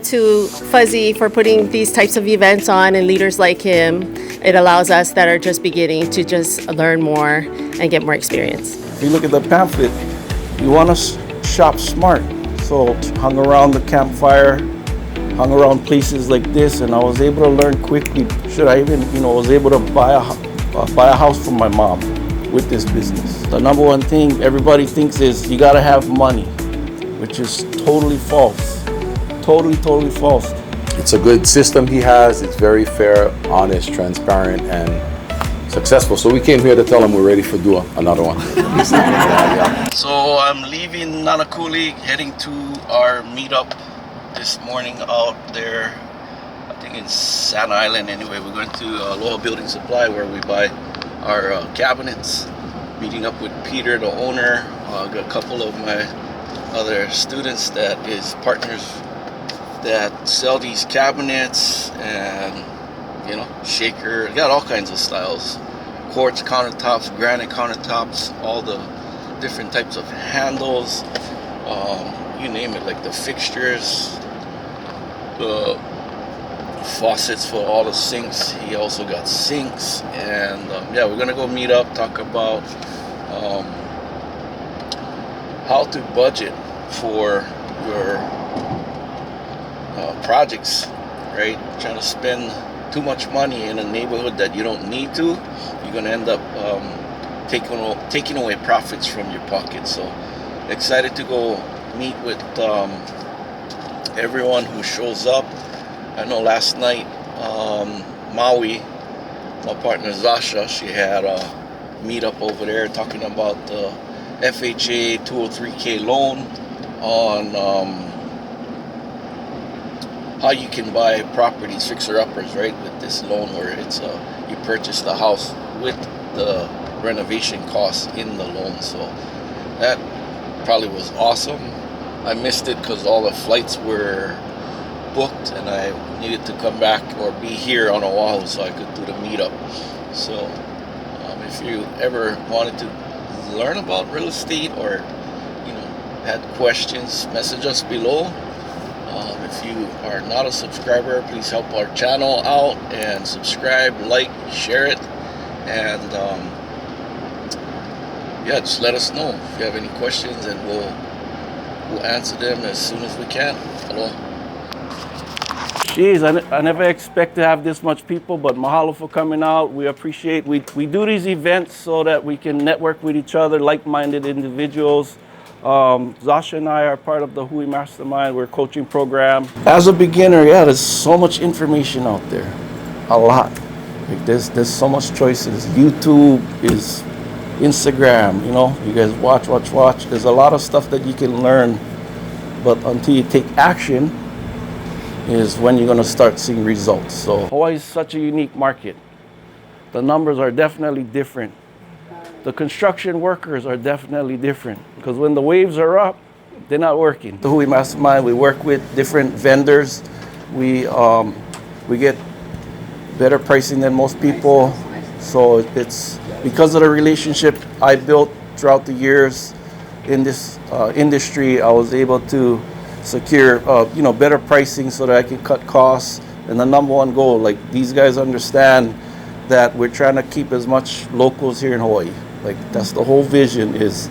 to Fuzzy for putting these types of events on and leaders like him. It allows us that are just beginning to just learn more and get more experience. If you look at the pamphlet, you want to shop smart. So hung around the campfire, hung around places like this, and I was able to learn quickly. Should I even, was able to buy a house from my mom with this business. The number one thing everybody thinks is you gotta have money, which is totally false. Totally false. It's a good system he has. It's very fair, honest, transparent, and successful. So we came here to tell him we're ready for another one. So I'm leaving Nanakuli, heading to our meetup this morning out there, I think in Sand Island anyway. We're going to Aloha Building Supply where we buy our cabinets, meeting up with Peter, the owner. Got a couple of my other students that is partners that sell these cabinets and shaker, got all kinds of styles, quartz countertops, granite countertops, all the different types of handles, you name it, like the fixtures, the faucets for all the sinks. He also got sinks, and we're gonna go meet up, talk about how to budget for your projects, right? Trying to spend too much money in a neighborhood that you don't need to, you're gonna end up taking away profits from your pocket. So excited to go meet with everyone who shows up. I know last night, Maui, my partner Zasha, she had a meetup over there talking about the FHA 203K loan on how you can buy properties, fixer-uppers, right, with this loan where it's you purchase the house with the renovation costs in the loan. So that probably was awesome. I missed it because all the flights were booked and I needed to come back or be here on Oahu so I could do the meetup. So if you ever wanted to learn about real estate or had questions, message us below. If you are not a subscriber, please help our channel out and subscribe, like, share it, and just let us know if you have any questions, and we'll answer them as soon as we can. Hello. Jeez, I never expect to have this much people, but mahalo for coming out. We appreciate. We do these events so that we can network with each other, like-minded individuals. Zasha and I are part of the HOI Mastermind. We're a coaching program. As a beginner, there's so much information out there, a lot. Like there's so much choices. YouTube is Instagram. You guys watch. There's a lot of stuff that you can learn, but until you take action, is when you're gonna start seeing results. So Hawaii is such a unique market. The numbers are definitely different. The construction workers are definitely different because when the waves are up, they're not working. The HOI Mastermind, we work with different vendors. We get better pricing than most people. So it's because of the relationship I built throughout the years in this industry. I was able to secure better pricing so that I can cut costs. And the number one goal, like these guys understand that we're trying to keep as much locals here in Hawaii. Like that's the whole vision, is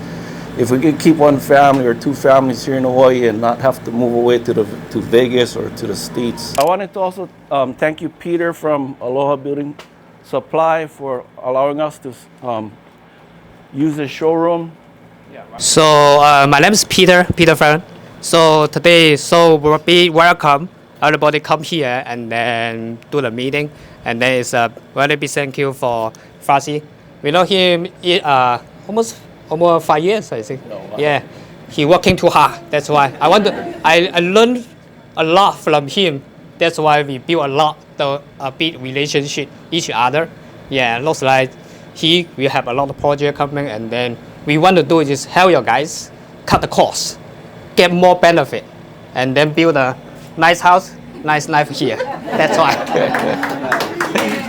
if we can keep one family or two families here in Hawaii and not have to move away to Vegas or to the States. I wanted to also thank you, Peter from Aloha Building Supply, for allowing us to use the showroom. So my name is Peter Farron. So today, we'll be welcome. Everybody come here and then do the meeting. And then it's a very big thank you for Fuzzy. We know him almost 5 years, I think. Oh, wow. Yeah, he working too hard. That's why I learned a lot from him. That's why we build a big relationship each other. Yeah, looks like we have a lot of project coming, and then we want to do is help you guys cut the cost, get more benefit, and then build a nice house, nice life here. That's why.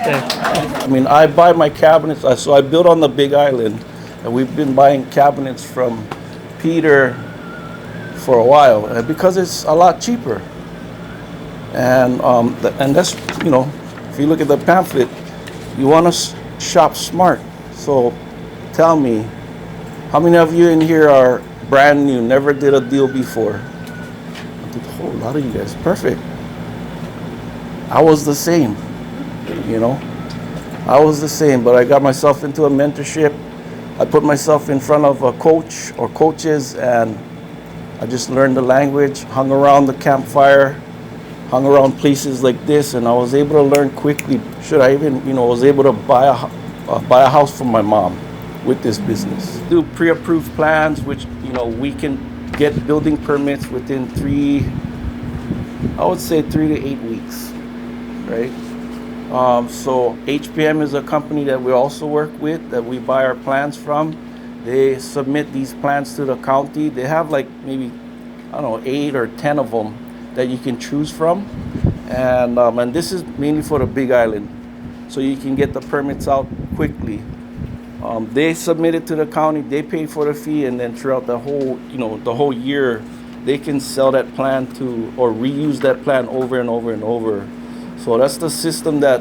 I mean, I buy my cabinets, so I built on the Big Island, and we've been buying cabinets from Peter for a while, and because it's a lot cheaper. And that's, if you look at the pamphlet, you want to shop smart. So tell me, how many of you in here are brand new, never did a deal before? I think a whole lot of you guys. Perfect. I was the same, I was the same, but I got myself into a mentorship. I put myself in front of a coach or coaches, and I just learned the language, hung around the campfire, hung around places like this, and I was able to learn quickly. I was able to buy a house from my mom with this business. Do pre-approved plans, which, we can get building permits within 3 to 8 weeks, right? So HPM is a company that we also work with, that we buy our plans from. They submit these plans to the county. They have like maybe, 8 or 10 of them that you can choose from. And this is mainly for the Big Island, so you can get the permits out quickly. They submit it to the county, they pay for the fee, and then throughout the whole year, they can sell that plan or reuse that plan over and over and over. So that's the system that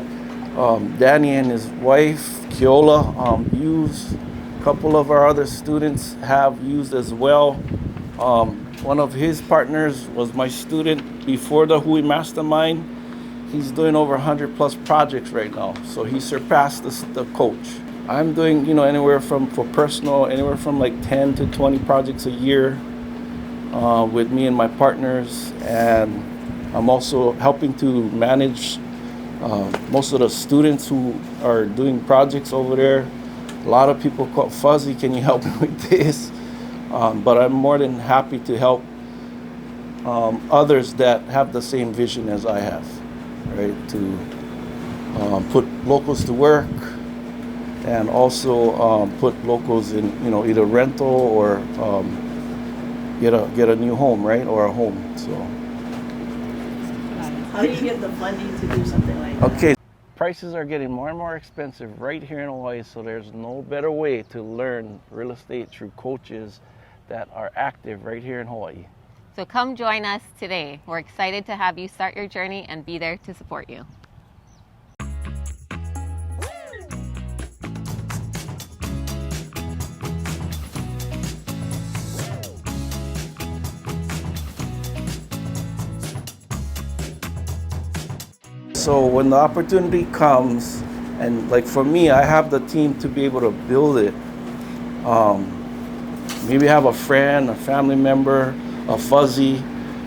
Danny and his wife, Keola, use. A couple of our other students have used as well. One of his partners was my student before the HOI Mastermind. He's doing over 100 plus projects right now. So he surpassed the coach. I'm doing, anywhere from like 10 to 20 projects a year with me and my partners. And I'm also helping to manage most of the students who are doing projects over there. A lot of people call Fuzzy, can you help me with this? But I'm more than happy to help others that have the same vision as I have, right? To put locals to work, and also put locals in, either rental or get a new home, right? Or a home. So. How do you get the funding to do something like that? Okay, prices are getting more and more expensive right here in Hawaii, so there's no better way to learn real estate through coaches that are active right here in Hawaii. So come join us today. We're excited to have you start your journey and be there to support you. So when the opportunity comes, and like for me, I have the team to be able to build it. Maybe have a friend, a family member, a Fuzzy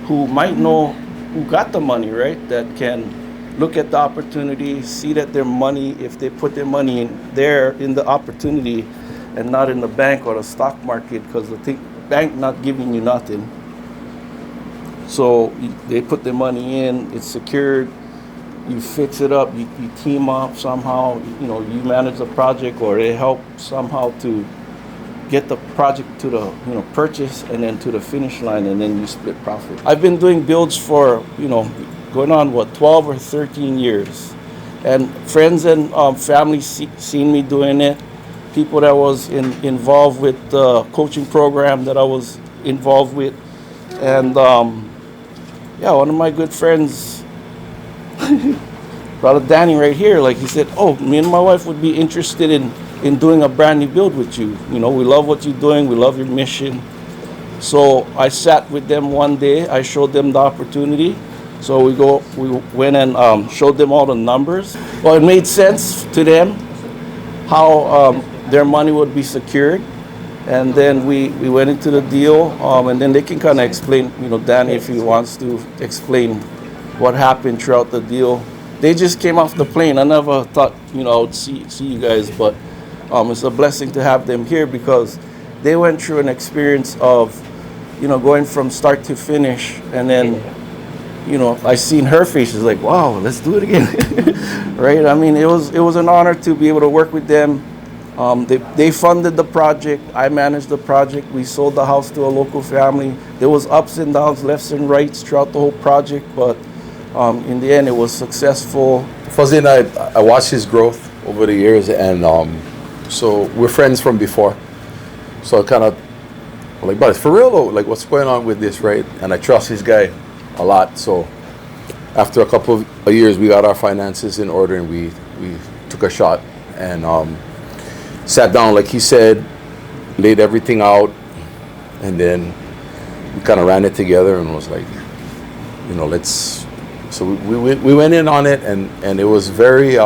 who might know who got the money, right? That can look at the opportunity, see that their money, if they put their money in there in the opportunity and not in the bank or the stock market, because the bank not giving you nothing. So they put their money in, it's secured. You fix it up, you team up somehow, you manage the project, or they help somehow to get the project to the, purchase and then to the finish line, and then you split profit. I've been doing builds for, going on 12 or 13 years. And friends and family seen me doing it. People that was involved with the coaching program that I was involved with. And one of my good friends, Brother Danny right here, like he said, me and my wife would be interested in doing a brand new build with you. We love what you're doing, we love your mission. So I sat with them one day, I showed them the opportunity. So we went and showed them all the numbers. Well, it made sense to them how their money would be secured. And then we went into the deal, and then they can kind of explain, Danny, if he wants to explain what happened throughout the deal. They just came off the plane. I never thought, I would see you guys, but it's a blessing to have them here because they went through an experience of, going from start to finish. And then, I seen her face. She's like, wow, let's do it again, right? I mean, it was an honor to be able to work with them. They funded the project. I managed the project. We sold the house to a local family. There was ups and downs, lefts and rights throughout the whole project, but in the end, it was successful. Fuzzy and I watched his growth over the years, and so we're friends from before. So I kind of like, but for real though, like what's going on with this, right? And I trust this guy a lot. So after a couple of years, we got our finances in order and we took a shot and sat down, like he said, laid everything out, and then we kind of ran it together and was like, let's. So we went in on it, and it was very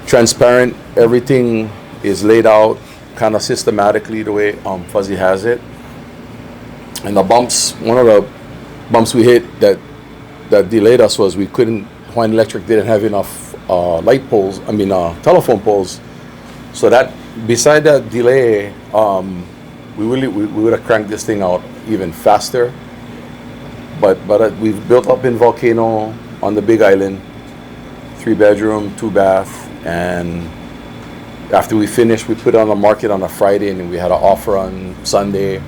transparent. Everything is laid out kind of systematically the way Fuzzy has it. And the bumps, one of the bumps we hit that delayed us was we couldn't. Hawaiian Electric didn't have enough telephone poles. So that beside that delay, we would have cranked this thing out even faster. But we've built up in Volcano on the Big Island, 3-bedroom, 2-bath, and after we finished, we put it on the market on a Friday, and then we had an offer on Sunday,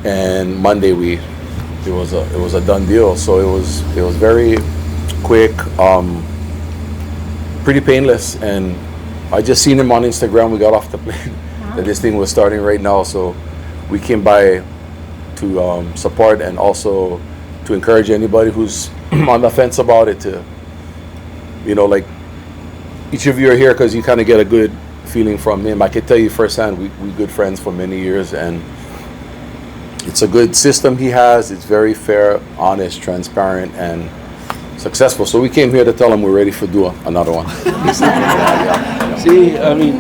and Monday it was a done deal. So it was very quick, pretty painless, and I just seen him on Instagram. We got off the plane that this thing was starting right now, so we came by to support and also to encourage anybody who's on the fence about it to, like each of you are here because you kind of get a good feeling from him. I can tell you firsthand, we good friends for many years, and it's a good system he has. It's very fair, honest, transparent, and successful. So we came here to tell him we're ready for another one. See, I mean,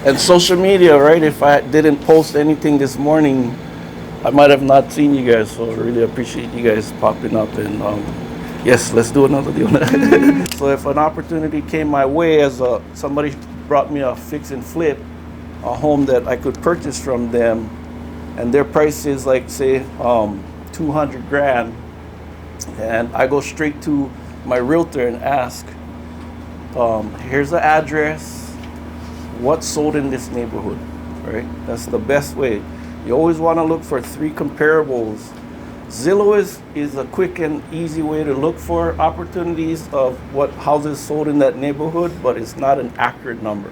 and social media, right? If I didn't post anything this morning, I might have not seen you guys. So I really appreciate you guys popping up, and yes, let's do another deal. So if an opportunity came my way, as somebody brought me a fix and flip, a home that I could purchase from them, and their price is like, say, 200 grand, and I go straight to my realtor and ask, here's the address, what's sold in this neighborhood, right? That's the best way. You always want to look for 3 comparables. Zillow is a quick and easy way to look for opportunities of what houses sold in that neighborhood, but it's not an accurate number.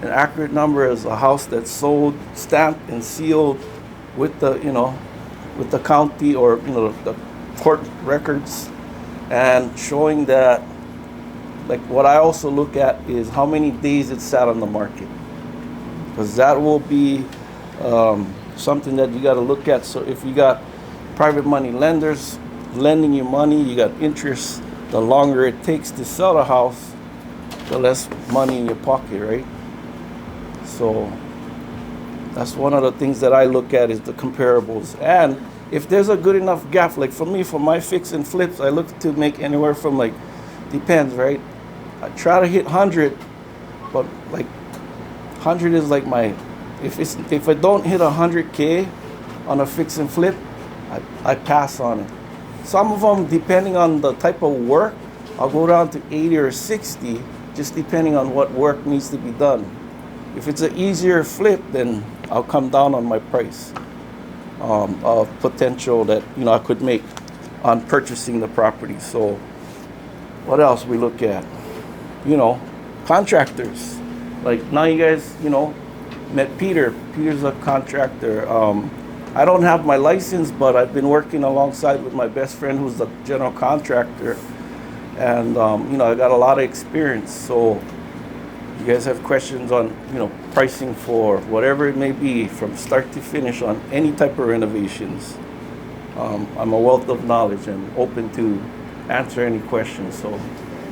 An accurate number is a house that's sold, stamped and sealed with the, with the county or, the court records, and showing that, like, what I also look at is how many days it sat on the market, because that will be something that you got to look at. So if you got private money lenders lending you money, you got interest, the longer it takes to sell a house, the less money in your pocket, right? So that's one of the things that I look at is the comparables. And if there's a good enough gap, like for me, for my fix and flips, I look to make anywhere from, like, depends, right? I try to hit 100, but like 100 is like my, if I don't hit 100K on a fix and flip, I pass on it. Some of them, depending on the type of work, I'll go down to 80 or 60, just depending on what work needs to be done. If it's an easier flip, then I'll come down on my price of potential that I could make on purchasing the property. So what else we look at? Contractors. Like now you guys, met Peter. Peter's a contractor. I don't have my license, but I've been working alongside with my best friend who's the general contractor. And, I got a lot of experience. So you guys have questions on, pricing for whatever it may be from start to finish on any type of renovations. I'm a wealth of knowledge and open to answer any questions. So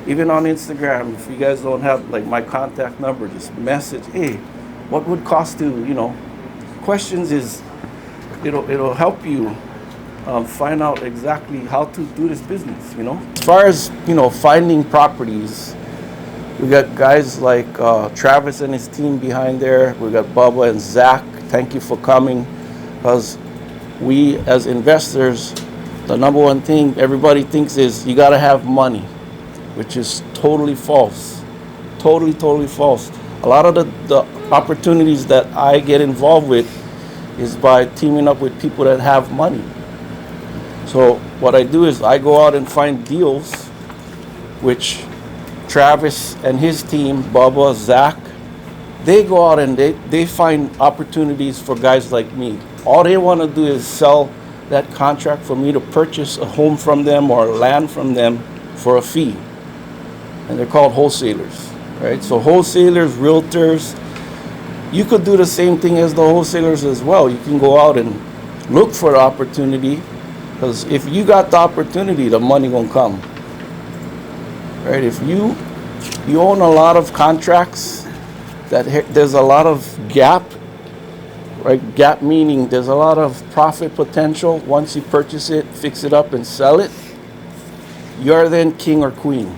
even on Instagram, if you guys don't have like my contact number, just message, hey, what would cost to, questions is, it'll help you find out exactly how to do this business, As far as, finding properties, we got guys like Travis and his team behind there. We got Bubba and Zach. Thank you for coming, because we as investors, the number one thing everybody thinks is you got to have money, which is totally false. Totally false. A lot of the opportunities that I get involved with is by teaming up with people that have money. So what I do is I go out and find deals, which Travis and his team, Bubba, Zach, they go out and they find opportunities for guys like me. All they want to do is sell that contract for me to purchase a home from them or land from them for a fee. And they're called wholesalers, right? So wholesalers, realtors, you could do the same thing as the wholesalers as well. You can go out and look for the opportunity, because if you got the opportunity, the money gonna come, right? If you own a lot of contracts that there's a lot of gap, right? Gap meaning there's a lot of profit potential. Once you purchase it, fix it up, and sell it, you're then king or queen.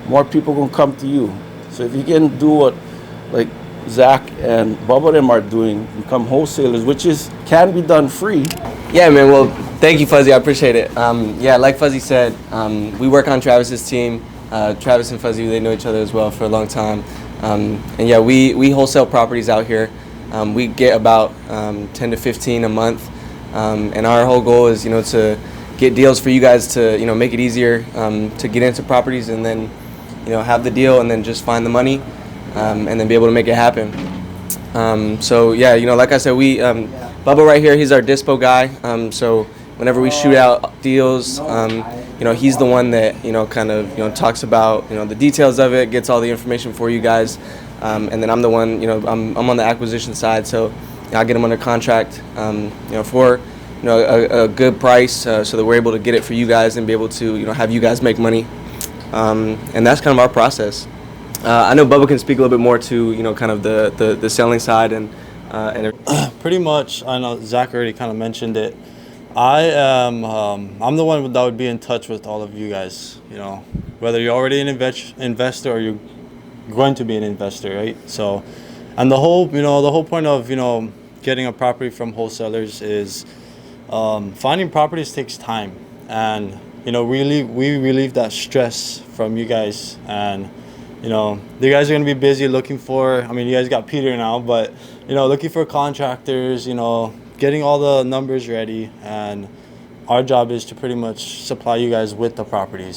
More people gonna come to you. So if you can do what like Zach and Bubba them are doing, become wholesalers, which can be done free. Yeah, man. Well, thank you, Fuzzy. I appreciate it. Yeah, like Fuzzy said, we work on Travis's team. Travis and Fuzzy, they know each other as well for a long time. And yeah, we wholesale properties out here. We get about 10 to 15 a month. And our whole goal is, to get deals for you guys to, make it easier to get into properties, and then, have the deal and then just find the money, and then be able to make it happen. So yeah, like I said, Bubba right here, he's our dispo guy. So whenever we shoot out deals, he's the one that, kind of, talks about, the details of it, gets all the information for you guys. And then I'm the one, I'm on the acquisition side. So I get them under contract, for, a good price, so that we're able to get it for you guys and be able to, have you guys make money. And that's kind of our process. I know Bubba can speak a little bit more to, kind of the selling side and Pretty much, I know Zach already kind of mentioned it. I'm the one that would be in touch with all of you guys, whether you're already an investor or you're going to be an investor, right? So, and the whole point of, getting a property from wholesalers is finding properties takes time, and, we relieve that stress from you guys. And, you guys are going to be busy looking for, you guys got Peter now, but, looking for contractors, getting all the numbers ready, and our job is to pretty much supply you guys with the properties,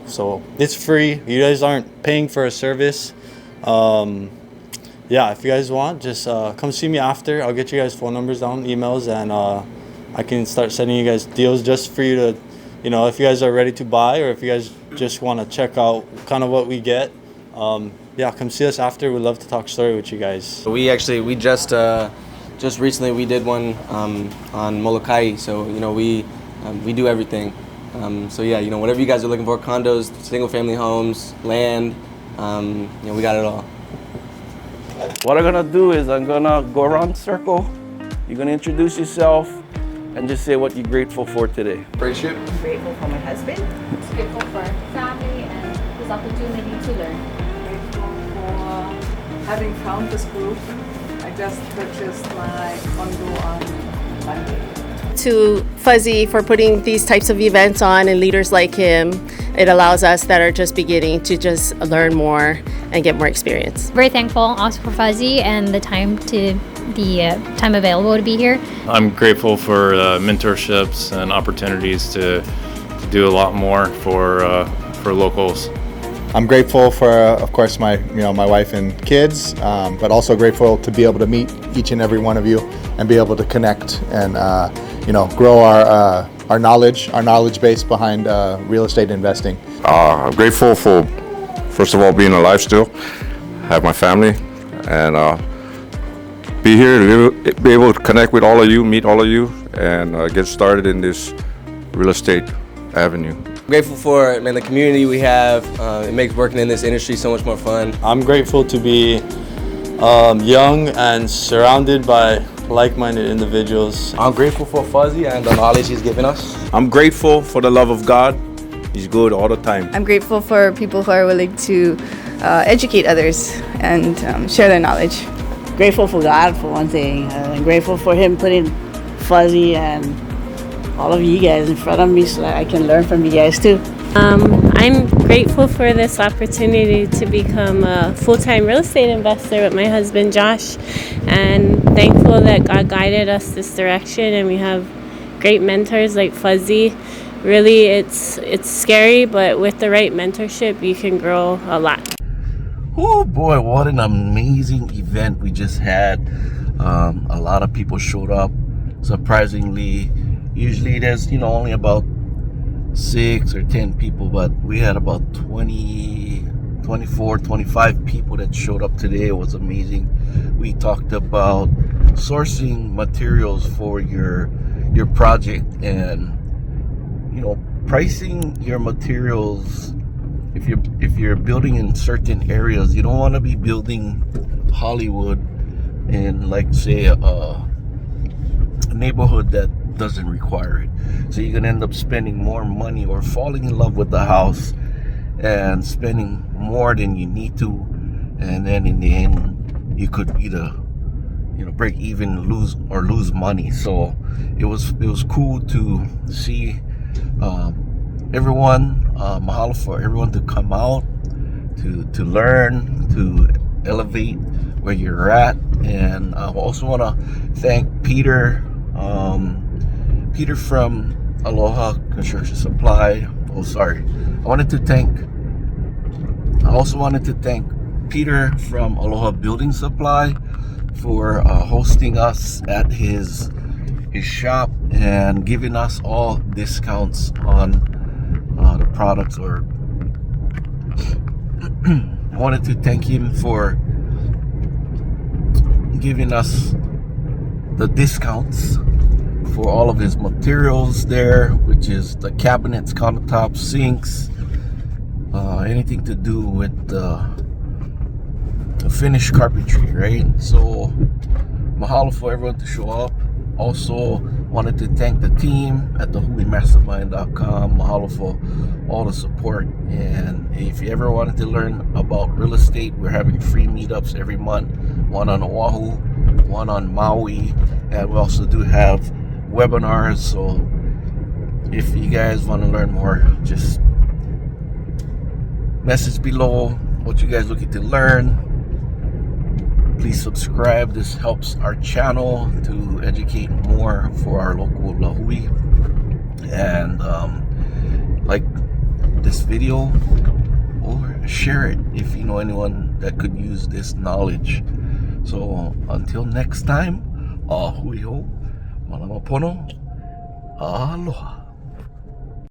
so it's free. You guys aren't paying for a service. Yeah, if you guys want, just come see me after. I'll get you guys phone numbers down, emails, and I can start sending you guys deals just for you to, if you guys are ready to buy, or if you guys just want to check out kind of what we get. Yeah, come see us after. We'd love to talk story with you guys. we just recently we did one on Molokai, so we do everything. So yeah, whatever you guys are looking for, condos, single family homes, land, we got it all. What I'm gonna do is I'm gonna go around the circle. You're gonna introduce yourself and just say what you're grateful for today. Friendship. I'm grateful for my husband. I'm grateful for family and this opportunity to learn. Grateful for having found this group. I just purchased my condo on Monday. To Fuzzy for putting these types of events on, and leaders like him, it allows us that are just beginning to just learn more and get more experience. Very thankful also for Fuzzy and the time available to be here. I'm grateful for mentorships and opportunities to do a lot more for locals. I'm grateful for, of course, my wife and kids, but also grateful to be able to meet each and every one of you and be able to connect and grow our knowledge base behind real estate investing. I'm grateful for, first of all, being alive still, have my family, and be here to be able to connect with all of you, meet all of you, and get started in this real estate avenue. Grateful for the community we have. It makes working in this industry so much more fun. I'm grateful to be young and surrounded by like-minded individuals. I'm grateful for Fuzzy and the knowledge he's given us. I'm grateful for the love of God. He's good all the time. I'm grateful for people who are willing to educate others and share their knowledge. Grateful for God for one thing. I'm grateful for him putting Fuzzy and all of you guys in front of me so that I can learn from you guys too. I'm grateful for this opportunity to become a full-time real estate investor with my husband Josh, and thankful that God guided us this direction, and we have great mentors like Fuzzy. Really, it's scary, but with the right mentorship you can grow a lot. Oh boy, what an amazing event we just had. A lot of people showed up. Surprisingly, Usually there's, only about 6 or 10 people, but we had about 20, 24, 25 people that showed up today. It was amazing. We talked about sourcing materials for your project and, pricing your materials. If you're building in certain areas, you don't want to be building Hollywood in, like, say, a neighborhood that doesn't require it. So you're gonna end up spending more money or falling in love with the house and spending more than you need to, and then in the end you could either break even, lose money. So it was cool to see everyone. Mahalo for everyone to come out to learn, to elevate where you're at. And I also want to thank Peter from Aloha Construction Supply. I also wanted to thank Peter from Aloha Building Supply for hosting us at his shop and giving us all discounts on the products. Or I wanted to thank him for giving us the discounts for all of his materials there, which is the cabinets, countertops, sinks, anything to do with the finished carpentry, right? So mahalo for everyone to show up. Also wanted to thank the team at the HOIMastermind.com. Mahalo for all the support. And if you ever wanted to learn about real estate, we're having free meetups every month, one on Oahu, one on Maui, and we also do have webinars. So if you guys want to learn more, just message below what you guys looking to learn. Please subscribe. This helps our channel to educate more for our local lahui. And like this video or share it if you know anyone that could use this knowledge. So until next time, ahui ho, malama pono, aloha.